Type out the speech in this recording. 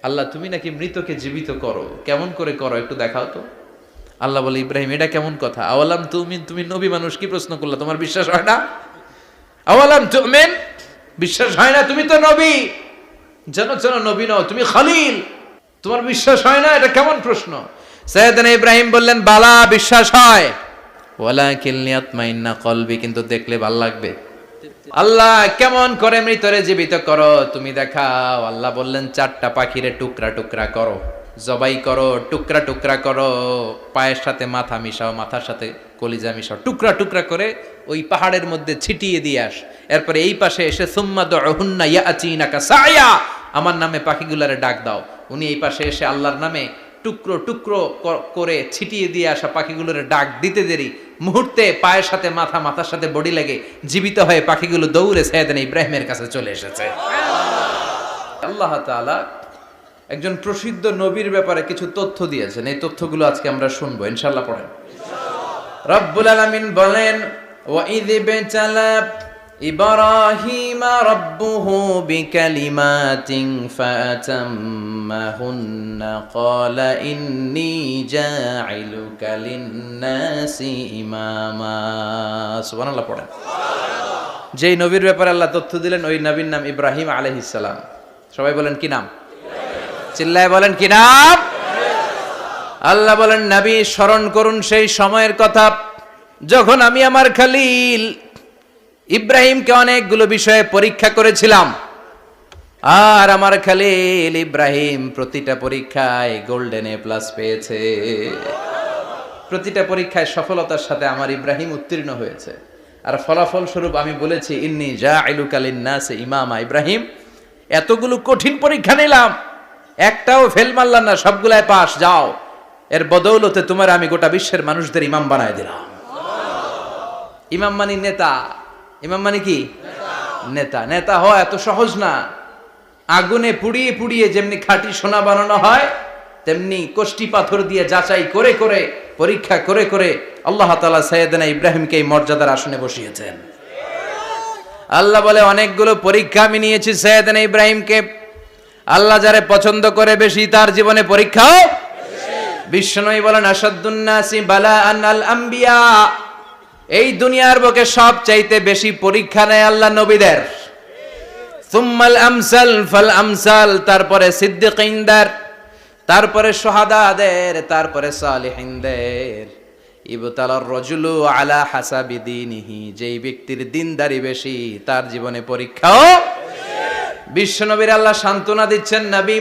আল্লাহ তুমি নাকি মৃতকে জীবিত করো, কেমন করে করো একটু দেখাও তো। আল্লাহ বলে, ইব্রাহিম এটা কেমন কথা? আওয়ালাম তুমিন, তুমি নবী মানুষ কি প্রশ্ন করলা, তোমার বিশ্বাস হয় না? আওয়ালাম তুমিন, বিশ্বাস হয় না? তুমি তো নবী, যেন যেন নবী নও, তুমি খলিল, তোমার বিশ্বাস হয় না? এটা কেমন প্রশ্ন? সাইয়েদনা ইব্রাহিম বললেন, বালা, বিশ্বাস হয়, ওয়ালাকিন লিয়াতমাইন্না কলবি, কিন্তু দেখলে ভালো লাগবে। আল্লাহ কেমন করে মৃতরে জীবিত করো তুমি দেখাও। আল্লাহ বললেন, 4টা পাখিরে টুকরা টুকরা করো, জবাই করো, টুকরা টুকরা করো, পায়ের সাথে মাথা মিশাও, মাথার সাথে কলিজা মিশাও, টুকরা টুকরা করে ওই পাহাড়ের মধ্যে ছিটিয়ে দিয়ে আস। এরপরে এই পাশে এসে সুম্মা দুহুন্না ইয়াতিনাকা সায়া, আমার নামে পাখিগুলারে ডাক দাও। উনি এই পাশে এসে আল্লাহর নামে টুকরো টুকরো করে ছিটিয়ে দিয়ে আসা পাখিগুলোর ডাক দিতে দেরি, মুহূর্তে পায়ের সাথে মাথা, মাথার সাথে বডি লেগে জীবিত হয়ে পাখিগুলো দৌড়ে সাইয়েদনা ইব্রাহিমের কাছে চলে এসেছে। আল্লাহ তাআলা একজন প্রসিদ্ধ নবীর ব্যাপারে কিছু তথ্য দিয়েছেন, এই তথ্যগুলো আজকে আমরা শুনবো ইনশাআল্লাহ। পড়েন। রব্বুল আলামিন বলেন, ওয়া ইয বিতালা ইব্রাহিমা রাব্বুহু বিকালিমাতিন ফাতাম্মাহুন্না ক্বালা ইন্নী জাইলুকা লিন-নাসি ইমামা। সুবহানাল্লাহ পড়েন। যেই নবীর ব্যাপারে আল্লাহ তথ্য দিলেন ওই নবীর নাম ইব্রাহিম আলাইহিস সালাম। সবাই বলেন কি নাম? চিল্লায় বলেন কি নাম? আল্লাহ বলেন, নবী স্মরণ করুন সেই সময়ের কথা যখন আমি আমার খলিল ইব্রাহিমকে অনেকগুলো বিষয়ে পরীক্ষা করেছিলাম, আর আমার খলিল ইব্রাহিম প্রতিটা পরীক্ষায় গোল্ডেন এ প্লাস পেয়েছে। প্রতিটা পরীক্ষায় সফলতার সাথে আমার ইব্রাহিম উত্তীর্ণ হয়েছে। আর ফলাফল স্বরূপ আমি বলেছি, ইন্নী জাইলুকা লিন-নাসি ইমামা। ইব্রাহিম, এতগুলো কঠিন পরীক্ষা নিলাম, একটাও ফেল মারলাম না, সবগুলাই পাস। যাও, এর বদৌলতে তোমার আমি গোটা বিশ্বের মানুষদের ইমাম বানায় দিলাম। ইমাম মানে নেতা। ইমাম মানে কি? নেতা। নেতা হওয়া এত সহজ না। আগুনে পুড়িয়ে পুড়িয়ে যেমনি খাঁটি সোনা বানানো হয়, তেমনি কষ্টি পাথর দিয়ে যাচাই করে করে, পরীক্ষা করে করে আল্লাহ তাআলা সাইয়েদনা ইব্রাহিমকে এই মর্যাদার আসনে বসিয়েছেন। আল্লাহ বলে, অনেকগুলো পরীক্ষা আমি নিয়েছি সাইয়েদনা ইব্রাহিমকে। আল্লাহ যারে পছন্দ করে বেশি, তার জীবনে পরীক্ষাও বিশ্বনবী বলেন, আসাদুন নাসি বালাআন আল আম্বিয়া। এই দুনিয়ার বুকে সবচাইতে বেশি পরীক্ষা নেয় আল্লাহ নবীদের। সুম্মাল আমসাল ফাল আমসাল, তারপরে সিদ্দিকিনদের, তারপরে শুহাদাদের, তারপরে সালিহিনদের। ইবতালার রাজুলু আলা হাসাবি দীনিহি, যেই ব্যক্তির দিনদারি বেশি তার জীবনে পরীক্ষাও। বিশ্বনবীর আল্লাহ সান্ত্বনা দিচ্ছেন, নবী